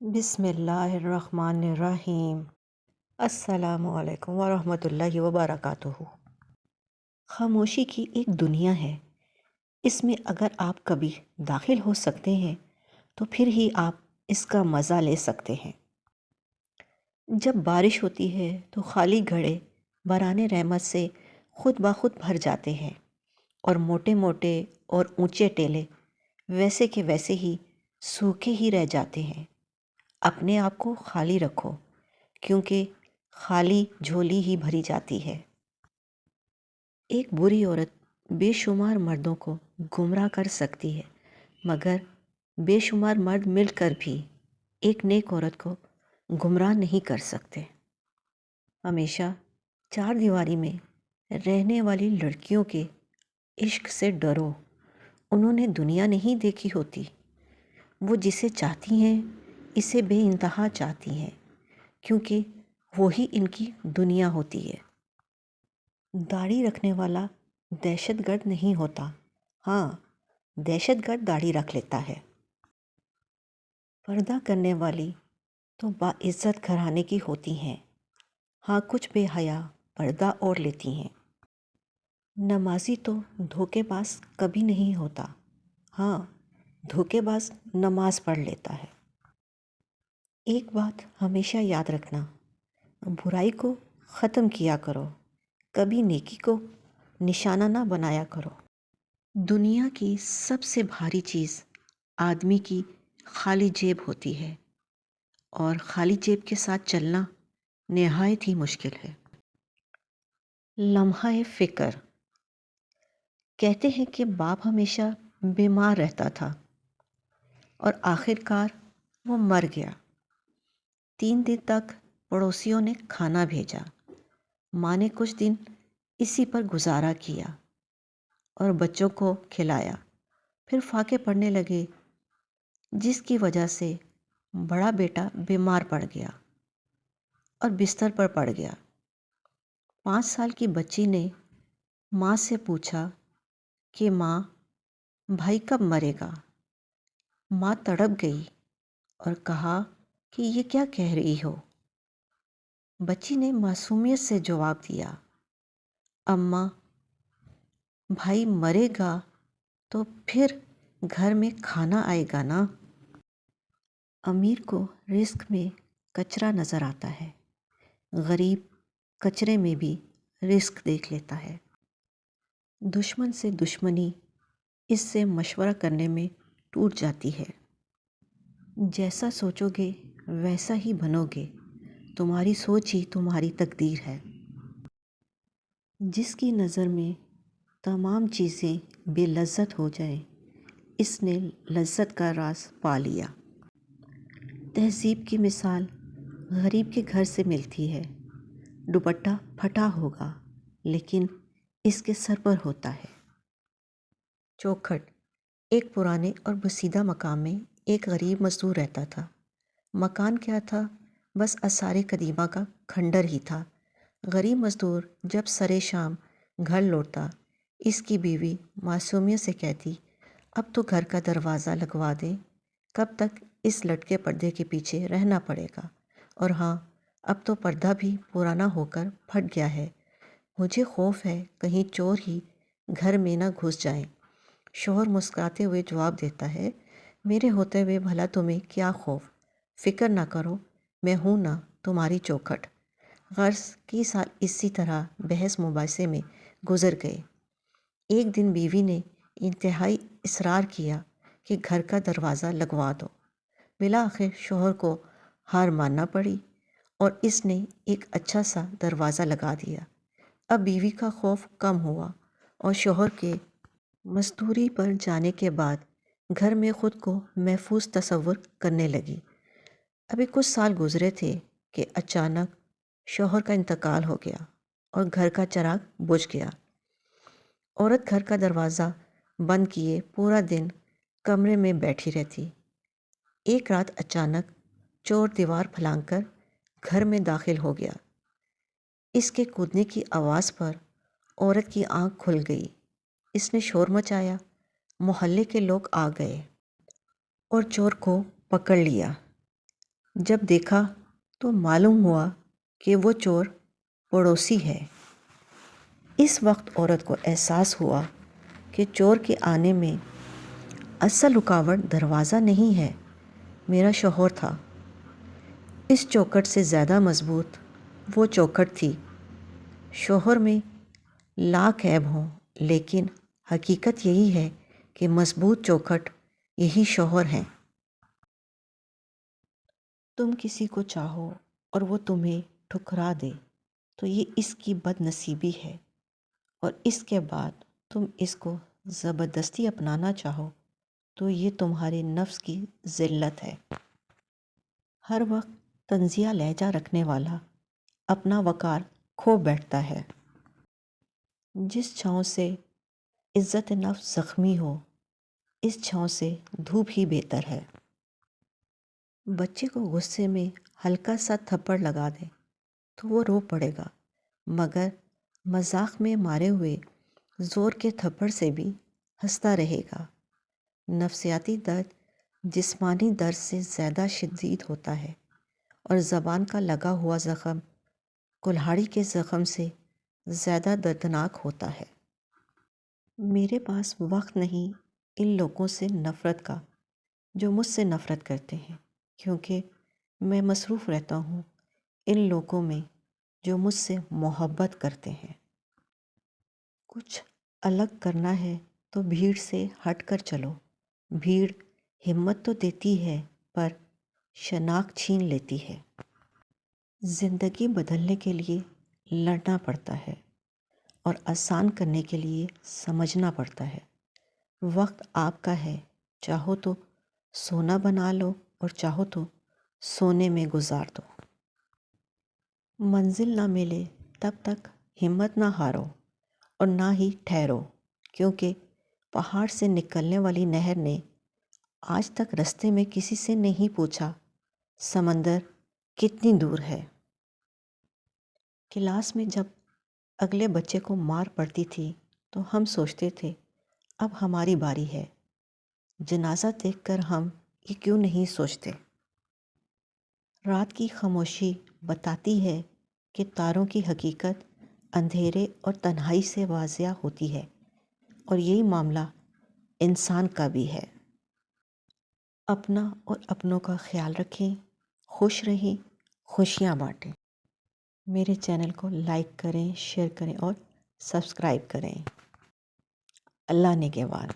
بسم اللہ الرحمن الرحیم۔ السلام علیکم ورحمۃ اللہ وبرکاتہ۔ خاموشی کی ایک دنیا ہے، اس میں اگر آپ کبھی داخل ہو سکتے ہیں تو پھر ہی آپ اس کا مزہ لے سکتے ہیں۔ جب بارش ہوتی ہے تو خالی گھڑے برآن رحمت سے خود بخود بھر جاتے ہیں، اور موٹے موٹے اور اونچے ٹیلے ویسے کے ویسے ہی سوکھے ہی رہ جاتے ہیں۔ اپنے آپ کو خالی رکھو، کیونکہ خالی جھولی ہی بھری جاتی ہے۔ ایک بری عورت بے شمار مردوں کو گمراہ کر سکتی ہے، مگر بے شمار مرد مل کر بھی ایک نیک عورت کو گمراہ نہیں کر سکتے۔ ہمیشہ چار دیواری میں رہنے والی لڑکیوں کے عشق سے ڈرو، انہوں نے دنیا نہیں دیکھی ہوتی۔ وہ جسے چاہتی ہیں اسے بے انتہا چاہتی ہیں، کیونکہ وہی ان کی دنیا ہوتی ہے۔ داڑھی رکھنے والا دہشت گرد نہیں ہوتا، ہاں دہشت گرد داڑھی رکھ لیتا ہے۔ پردہ کرنے والی تو باعزت گھرانے کی ہوتی ہیں، ہاں کچھ بے حیا پردہ اوڑھ لیتی ہیں۔ نمازی تو دھوکے باز کبھی نہیں ہوتا، ہاں دھوکے باز نماز پڑھ لیتا ہے۔ ایک بات ہمیشہ یاد رکھنا، برائی کو ختم کیا کرو، کبھی نیکی کو نشانہ نہ بنایا کرو۔ دنیا کی سب سے بھاری چیز آدمی کی خالی جیب ہوتی ہے، اور خالی جیب کے ساتھ چلنا نہایت ہی مشکل ہے۔ لمحہ فکر۔ کہتے ہیں کہ باپ ہمیشہ بیمار رہتا تھا اور آخر کار وہ مر گیا۔ 3 دن تک پڑوسیوں نے کھانا بھیجا، ماں نے کچھ دن اسی پر گزارا کیا اور بچوں کو کھلایا۔ پھر فاقے پڑنے لگے، جس کی وجہ سے بڑا بیٹا بیمار پڑ گیا اور بستر پر پڑ گیا۔ 5 سال کی بچی نے ماں سے پوچھا کہ ماں بھائی کب مرے گا؟ ماں تڑپ گئی اور کہا کہ یہ کیا کہہ رہی ہو؟ بچی نے معصومیت سے جواب دیا، اماں بھائی مرے گا تو پھر گھر میں کھانا آئے گا نا۔ امیر کو رزق میں کچرا نظر آتا ہے، غریب کچرے میں بھی رزق دیکھ لیتا ہے۔ دشمن سے دشمنی اس سے مشورہ کرنے میں ٹوٹ جاتی ہے۔ جیسا سوچو گے ویسا ہی بنو گے، تمہاری سوچ ہی تمہاری تقدیر ہے۔ جس کی نظر میں تمام چیزیں بے لذت ہو جائیں، اس نے لذت کا راز پا لیا۔ تہذیب کی مثال غریب کے گھر سے ملتی ہے۔ دوپٹہ پھٹا ہوگا لیکن اس کے سر پر ہوتا ہے۔ چوکھٹ۔ ایک پرانے اور بسیدہ مکان میں ایک غریب مزدور رہتا تھا۔ مکان کیا تھا، بس آثار قدیمہ کا کھنڈر ہی تھا۔ غریب مزدور جب سرے شام گھر لوٹتا، اس کی بیوی معصومیت سے کہتی، اب تو گھر کا دروازہ لگوا دیں، کب تک اس لٹکے پردے کے پیچھے رہنا پڑے گا؟ اور ہاں، اب تو پردہ بھی پرانا ہو کر پھٹ گیا ہے، مجھے خوف ہے کہیں چور ہی گھر میں نہ گھس جائیں۔ شوہر مسکراتے ہوئے جواب دیتا ہے، میرے ہوتے ہوئے بھلا تمہیں کیا خوف، فکر نہ کرو، میں ہوں نا تمہاری چوکھٹ۔ غرض کئی سال اسی طرح بحث مباحثے میں گزر گئے۔ ایک دن بیوی نے انتہائی اصرار کیا کہ گھر کا دروازہ لگوا دو۔ بالآخر شوہر کو ہار ماننا پڑی اور اس نے ایک اچھا سا دروازہ لگا دیا۔ اب بیوی کا خوف کم ہوا اور شوہر کے مزدوری پر جانے کے بعد گھر میں خود کو محفوظ تصور کرنے لگی۔ ابھی کچھ سال گزرے تھے کہ اچانک شوہر کا انتقال ہو گیا اور گھر کا چراغ بجھ گیا۔ عورت گھر کا دروازہ بند کیے پورا دن کمرے میں بیٹھی رہتی۔ ایک رات اچانک چور دیوار پھلانگ کر گھر میں داخل ہو گیا۔ اس کے کودنے کی آواز پر عورت کی آنکھ کھل گئی۔ اس نے شور مچایا، محلے کے لوگ آ گئے اور چور کو پکڑ لیا۔ جب دیکھا تو معلوم ہوا کہ وہ چور پڑوسی ہے۔ اس وقت عورت کو احساس ہوا کہ چور کے آنے میں اصل رکاوٹ دروازہ نہیں ہے، میرا شوہر تھا۔ اس چوکھٹ سے زیادہ مضبوط وہ چوکھٹ تھی۔ شوہر میں لاکھ عیب ہوں، لیکن حقیقت یہی ہے کہ مضبوط چوکھٹ یہی شوہر ہیں۔ تم کسی کو چاہو اور وہ تمہیں ٹھکرا دے تو یہ اس کی بد نصیبی ہے، اور اس کے بعد تم اس کو زبردستی اپنانا چاہو تو یہ تمہارے نفس کی ذلت ہے۔ ہر وقت طنزیہ لہجہ رکھنے والا اپنا وقار کھو بیٹھتا ہے۔ جس چھاؤں سے عزت نفس زخمی ہو، اس چھاؤں سے دھوپ ہی بہتر ہے۔ بچے کو غصے میں ہلکا سا تھپڑ لگا دیں تو وہ رو پڑے گا، مگر مذاق میں مارے ہوئے زور کے تھپڑ سے بھی ہنستا رہے گا۔ نفسیاتی درد جسمانی درد سے زیادہ شدید ہوتا ہے، اور زبان کا لگا ہوا زخم کلہاڑی کے زخم سے زیادہ دردناک ہوتا ہے۔ میرے پاس وقت نہیں ان لوگوں سے نفرت کا جو مجھ سے نفرت کرتے ہیں، کیونکہ میں مصروف رہتا ہوں ان لوگوں میں جو مجھ سے محبت کرتے ہیں۔ کچھ الگ کرنا ہے تو بھیڑ سے ہٹ کر چلو۔ بھیڑ ہمت تو دیتی ہے پر شناخت چھین لیتی ہے۔ زندگی بدلنے کے لیے لڑنا پڑتا ہے، اور آسان کرنے کے لیے سمجھنا پڑتا ہے۔ وقت آپ کا ہے، چاہو تو سونا بنا لو اور چاہو تو سونے میں گزار دو۔ منزل نہ ملے تب تک ہمت نہ ہارو اور نہ ہی ٹھہرو، کیونکہ پہاڑ سے نکلنے والی نہر نے آج تک رستے میں کسی سے نہیں پوچھا سمندر کتنی دور ہے۔ کلاس میں جب اگلے بچے کو مار پڑتی تھی تو ہم سوچتے تھے اب ہماری باری ہے۔ جنازہ دیکھ کر ہم یہ کیوں نہیں سوچتے؟ رات کی خاموشی بتاتی ہے کہ تاروں کی حقیقت اندھیرے اور تنہائی سے واضح ہوتی ہے، اور یہی معاملہ انسان کا بھی ہے۔ اپنا اور اپنوں کا خیال رکھیں، خوش رہیں، خوشیاں بانٹیں۔ میرے چینل کو لائک کریں، شیئر کریں اور سبسکرائب کریں۔ اللہ نگہبان۔